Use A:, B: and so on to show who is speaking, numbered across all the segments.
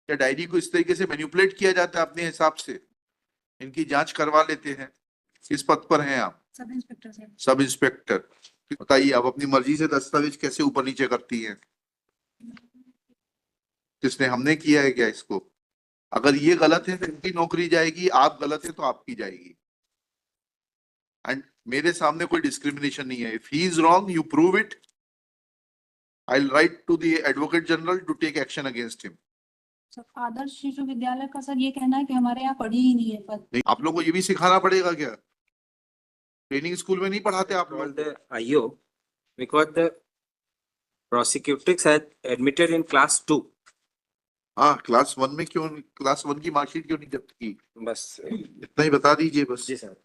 A: क्या डायरी को इस तरीके से मैनिपुलेट किया जाता है अपने हिसाब से? इनकी जांच करवा लेते हैं। किस पद पर हैं आप?
B: सब इंस्पेक्टर साहब।
A: Sub inspector. बताइए, आप अपनी मर्जी से दस्तावेज कैसे ऊपर नीचे करती हैं? किसने, हमने किया है क्या इसको? अगर ये गलत है तो इनकी नौकरी जाएगी, आप गलत है तो आपकी जाएगी। एंड मेरे सामने कोई डिस्क्रिमिनेशन नहीं है। If he is wrong, you prove it, I will write to the advocate general to take action against him.
B: Sir, Adarsh Shishu Vidyalaya का सर ये कहना है कि हमारे यहाँ पढ़ी ही नहीं है पद।
A: नहीं, आप लोगों को ये भी सिखाना पड़ेगा क्या? ट्रेनिंग स्कूल में नहीं पढ़ाते आप लोग?
C: The IO because the prosecutrix had admitted in class 2.
A: हाँ, क्लास 1 में क्यों, क्लास 1 की मार्कशीट क्यों नहीं जब्त की?
C: बस
A: इतना ही बता दीजिए बस।
C: जी सर।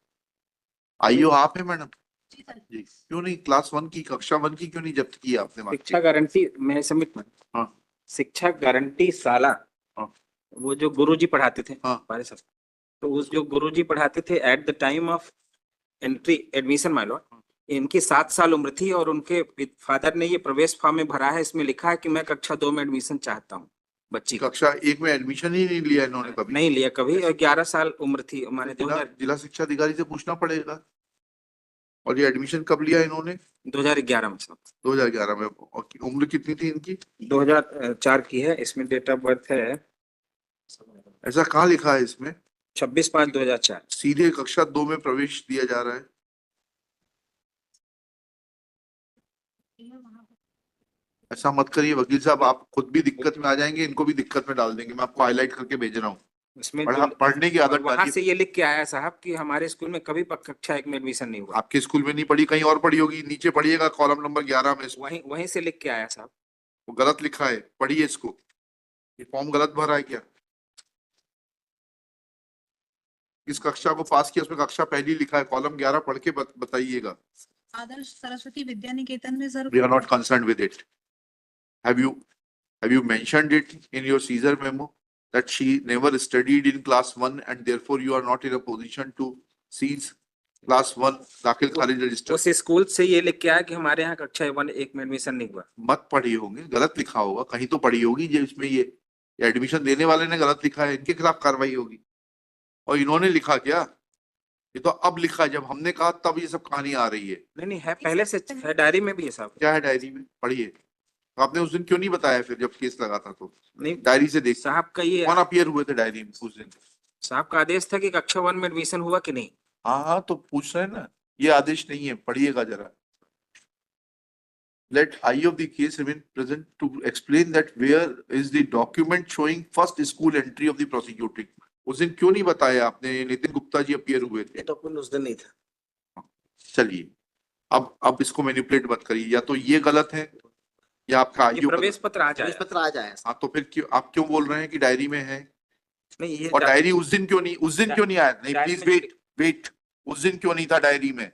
A: आईओ आप है मैडम?
B: जी सर।
A: जी, क्यों नहीं क्लास 1 की, कक्षा 1 की क्यों नहीं जब्त की आपने
C: शिक्षा
A: मार्कशीट?
C: गारंटी मैं सबमिट में।
A: हाँ।
C: शिक्षा गारंटी साला।
A: हाँ।
C: वो जो गुरुजी पढ़ाते थे।
A: हाँ।
C: हमारे साथ, तो उस जो गुरुजी पढ़ाते थे at the time of entry admission my Lord, इनकी 7 साल उम्र थी और उनके फादर ने ये प्रवेश फॉर्म में भरा है। इसमें लिखा है कि मैं कक्षा 2 में एडमिशन चाहता हूँ। बच्ची का
A: कक्षा 1 में एडमिशन ही नहीं लिया इन्होंने कभी?
C: नहीं लिया कभी, और 11 साल उम्र थी हमारे।
A: जिला शिक्षा अधिकारी से पूछना पड़ेगा। और ये एडमिशन कब लिया इन्होंने?
C: 2011 में सर।
A: 2011 में। और उम्र कितनी थी इनकी?
C: 2004 की है। इसमें डेट ऑफ बर्थ है
A: ऐसा कहाँ लिखा है इसमें?
C: 26/5/2004।
A: सीधे कक्षा 2 में प्रवेश दिया जा रहा है। ऐसा मत करिए वकील साहब, आप खुद भी दिक्कत में आ जाएंगे, इनको भी दिक्कत में डाल देंगे। मैं आपको हाईलाइट करके भेज रहा हूँ।
C: इसमें
A: पढ़ने की आदत
C: वहां
A: डालिए।
C: से ये लिख के आया साहब कि हमारे स्कूल में कभी कक्षा 1 में एडमिशन नहीं हुआ।
A: आपके स्कूल में नहीं पढ़ी, कहीं और पढ़ी होगी। नीचे पढ़िएगा कॉलम नंबर 11 में।
C: वहीं से लिख के आया साहब।
A: वो गलत लिखा है, पढ़िए इसको। ये फॉर्म गलत भरा है क्या? इस कक्षा को पास किया, उसमें कक्षा पहली लिखा है, कॉलम 11 पढ़ के बताइएगा।
B: आदर्श सरस्वती विद्या निकेतन में sir.
A: We are not concerned with it. Have you mentioned it in your Caesar memo that she never studied in class 1 and therefore you are not in a position to seize class 1 दाखिल खारिज register?
C: उस school से ये लिख के आया कि हमारे यहाँ कक्षा 1 में एडमिशन नहीं हुआ।
A: मत पढ़ी होंगे, गलत लिखा होगा, कहीं तो पढ़ी होगी। जो इसमें ये एडमिशन देने वाले ने गलत लिखा है, इनके खिलाफ कार्रवाई होगी। और इन्होंने लिखा क्या? ये तो अब लिखा है, जब हमने कहा तब ये सब कहानी आ रही है।
C: नहीं है, पहले से है, डायरी में भी है साहब।
A: क्या है डायरी में? पढ़िए। तो आपने उस दिन क्यों नहीं बताया फिर जब केस लगा था? तो
C: नहीं,
A: डायरी से देख
C: साहब का ये
A: कौन अपीयर हुए थे डायरी में उस दिन?
C: साहब का आदेश था कि कक्षा 1 में एडमिशन हुआ कि नहीं।
A: हाँ, तो पूछ रहे हैं ना, ये आदेश नहीं है, पढ़िएगा जरा। Let I of the case remain present to explain that where is the document showing first school entry of the prosecuting? उस दिन क्यों नहीं बताया आपने? नितिन गुप्ता जी अपीयर हुए थे।
C: डॉक्यूमेंट उस दिन नहीं था।
A: चलिए, अब इसको मैनिपुलेट मत करिए। या तो ये गलत है या आपका
C: ये
A: आईओ
C: प्रवेश पत्र आ जाए।
A: हाँ, तो फिर क्यों आप क्यों बोल रहे हैं कि डायरी में है?
C: नहीं, ये
A: और डायरी उस दिन क्यों नहीं आया? नहीं,
C: डायरी
A: प्लीज
C: में
A: वेट। उस दिन क्यों नहीं था डायरी में?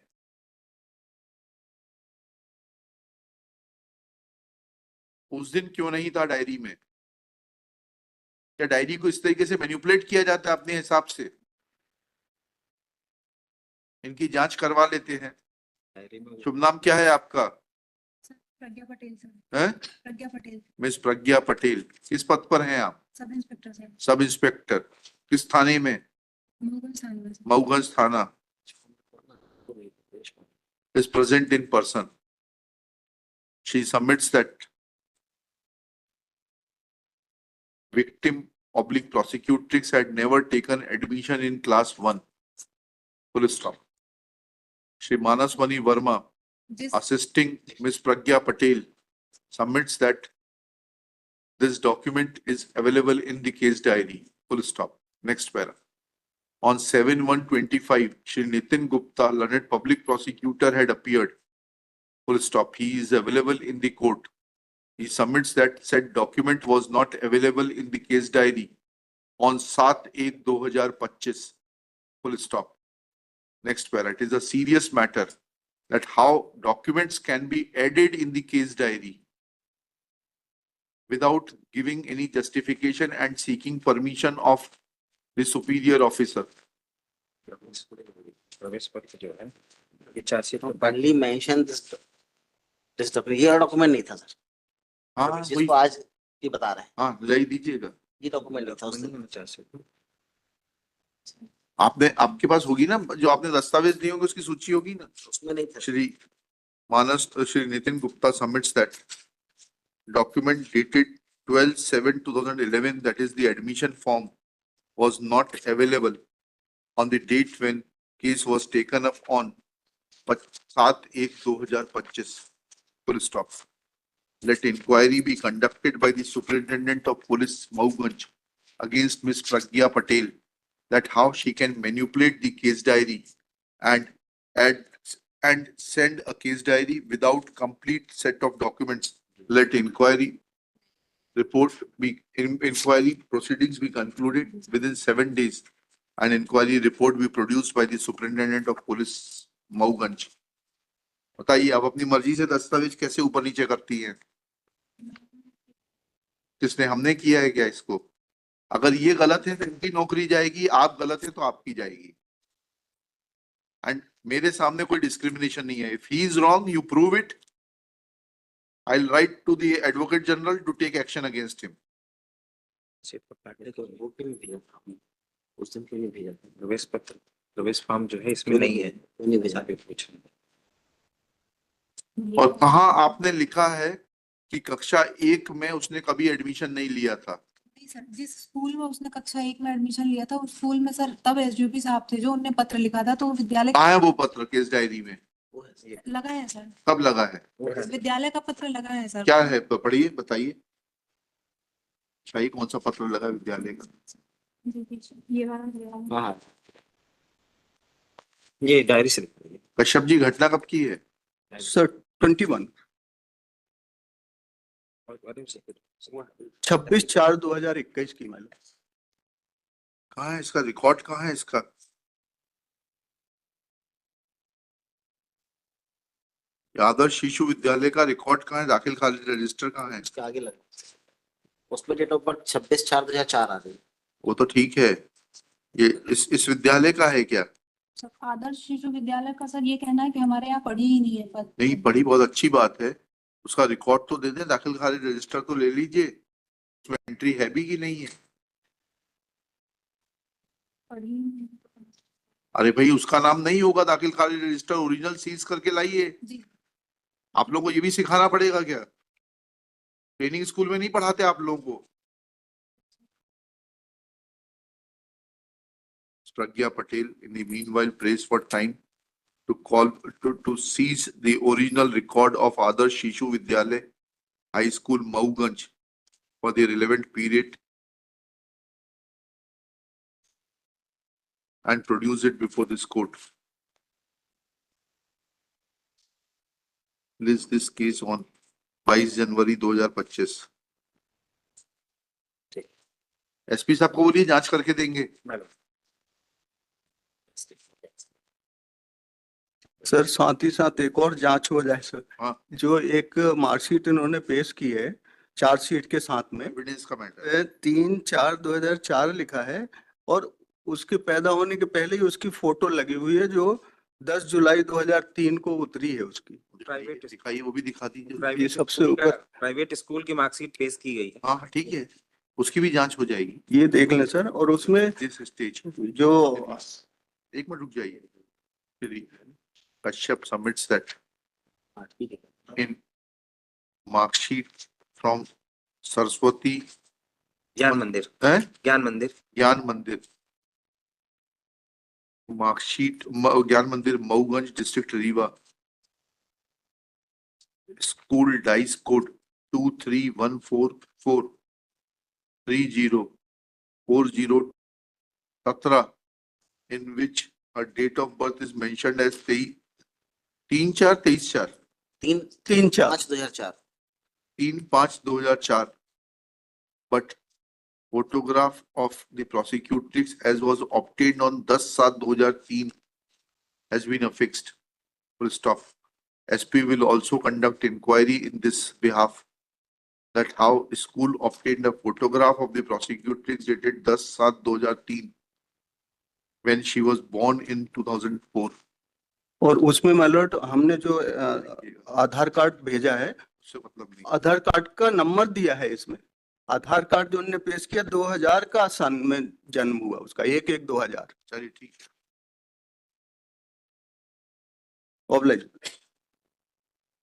A: उस दिन क्यों नहीं था डायरी में? क्या डायरी को इस तरीके से मैनिपुलेट किया जाता है अपने हिसाब से? इनकी जांच करवा लेते हैं। शुभ नाम क्या है आपका?
B: प्रज्ञा पटेल सर।
A: हैं?
B: प्रज्ञा पटेल।
A: मिस प्रज्ञा पटेल। किस पद पर हैं आप?
B: सब इंस्पेक्टर साहब।
A: Sub inspector. किस थाने में?
B: मऊगंज थाना सर।
A: मऊगंज थाना। is present in person. She submits that victim oblique prosecutrix had never taken admission in class 1. Full stop. Shri Manaswani Verma, assisting Miss Pragya Patel, submits that this document is available in the case diary. Full stop. Next para. On 7/1/25, Shri Nitin Gupta, learned public prosecutor, had appeared. Full stop. He is available in the court. He submits that said document was not available in the case diary on 7/8/2025. Full stop. Next para. It is a serious matter that how documents can be added in the case diary without giving any justification and seeking permission of the superior officer.
C: प्रवेश पत्र जो है ये chargesheet में
D: Only mention this document. ये document नहीं था sir.
A: हाँ,
D: जिसको आज ये बता रहे हैं।
A: हाँ, ले दीजिएगा।
D: ये डॉक्यूमेंट था उससे।
A: आपने, आपके पास होगी ना जो आपने दस्तावेज दिए होंगे, उसकी सूची होगी ना।
D: उसमें नहीं था।
A: Shri Shri Nitin Gupta submits that document dated 12/7/2011, that is the admission form, was not available on the date when case was taken up on 7/1/2025. Full stop. Let inquiry be conducted by the Superintendent of Police Mauganj against Miss Pragya Patel, that how she can manipulate the case diary and add and send a case diary without complete set of documents. Let inquiry proceedings be concluded within 7 days. An inquiry report be produced by the Superintendent of Police Mauganj. बताइए, आप अपनी मर्जी से दस्तावेज कैसे ऊपर नीचे करती हैं? किसने, हमने किया है क्या इसको? अगर ये गलत है तो इनकी नौकरी जाएगी, आप गलत है तो आपकी जाएगी। एंड मेरे सामने कोई डिस्क्रिमिनेशन नहीं है। If he is wrong, you prove it, I will write to the advocate general to take action against him.
D: वो क्यों नहीं भेजा था? उस दिन क्यों नहीं भेजा था?
C: प्रवेश पत्र, प्रवेश फॉर्म जो है इसमें नहीं है।
D: क्यों नहीं भेजा?
C: पूछ
A: और कहाँ आपने लिखा है कि कक्षा 1 में उसने कभी एडमिशन नहीं लिया था?
B: नहीं सर, जिस स्कूल में उसने कक्षा 1 में एडमिशन लिया था उस स्कूल में सर तब एसडीओपी साहब थे जो उनने पत्र लिखा था, तो वो विद्यालय
A: कहाँ है वो पत्र केस डायरी में?
D: वो है।
B: लगा है सर,
A: कब लगा है?
B: विद्यालय का पत्र लगा है सर।
A: क्या है, पढ़िए, बताइए। शाही, कौन सा पत्र लगा है विद्यालय का?
B: ये वाला
C: हाँ, ये डायरी से
A: कश्यप जी, घटना कब की है?
E: सर 21 26/4/2021 की मैडम।
A: कहाँ है इसका रिकॉर्ड? कहाँ है इसका? आदर्श शिशु विद्यालय का रिकॉर्ड कहाँ है? दाखिल खारिज रजिस्टर कहाँ है?
D: उसके आगे लगा, उसमें डेट ऑफ बर्थ 26/4/2004 आ रही।
A: वो तो ठीक है, ये इस विद्यालय का है क्या?
B: सर आदर्श शिशु विद्यालय का सर ये कहना है कि हमारे यहाँ पढ़ी ही नहीं है पद।
A: नहीं पढ़ी, बहुत अच्छी बात है, उसका रिकॉर्ड तो दे दें, दाखिल खारिज रजिस्टर तो ले लीजिए, उसमें एंट्री है भी कि नहीं है?
B: पढ़ी ही नहीं।
A: अरे भाई, उसका नाम नहीं होगा दाखिल खारिज रजिस्टर, ओरिजिनल सीज करके लाइए।
B: जी
A: आप लोगों को ये भी सिखाना पड़ेगा क्या? ट्रेनिंग स्कूल में नहीं पढ़ाते आप लोगों को? Pragya Patel in the meanwhile prays for time to call to seize the original record of Adarsh Shishu Vidyalay High School Mauganj for the relevant period and produce it before this court. List this case on 22 January 2025। SP साहब को बोलिए जांच करके देंगे।
E: Sir साथ ही साथ एक और जांच हो जाए सर।
A: हाँ।
E: जो एक मार्कशीट इन्होंने पेश की है चार्जशीट के साथ में,
A: एविडेंस का मैटर
E: 3/4/2004 लिखा है और उसके पैदा होने के पहले ही उसकी फोटो लगी हुई है जो 10 जुलाई 2003 को उतरी है उसकी।
C: प्राइवेट
A: दिखाइए, वो भी दिखा दीजिए।
C: प्राइवेट
E: सबसे
C: स्कूल
E: ऊपर।
C: प्राइवेट स्कूल की मार्कशीट पेश की गई है।
A: हाँ ठीक है, उसकी भी जांच हो जाएगी।
E: ये देख लें सर। और उसमें
A: दिस स्टेज
E: जो
A: एक मिनट रुक जाइए। Shri Kashyap submits that in mark sheet from Saraswati
C: ज्ञान मंदिर,
A: है
C: ज्ञान मंदिर,
A: ज्ञान मंदिर मार्कशीट, ज्ञान मंदिर Mauganj district Rewa, school dice code 231443040417 in which her date of birth is mentioned as 3/4/2004
D: 3/5/2004
A: 3/5/2004, but photograph of the prosecutrix as was obtained on 10/7/2003 has been affixed. Full stop. SP will also conduct inquiry in this behalf, that how school obtained a photograph of the prosecutrix dated 10/7/2003 when she was born in 2004.
E: और उसमें मालूट हमने जो आधार card भेजा है,
A: उससे मतलब नहीं।
E: आधार card का नंबर दिया है इसमें। आधार कार्ड जो उन्होंने पेश किया 2000 का सन में जन्म हुआ उसका, 1/1/2000।
A: चलिए ठीक है।
E: ऑब्लाइज।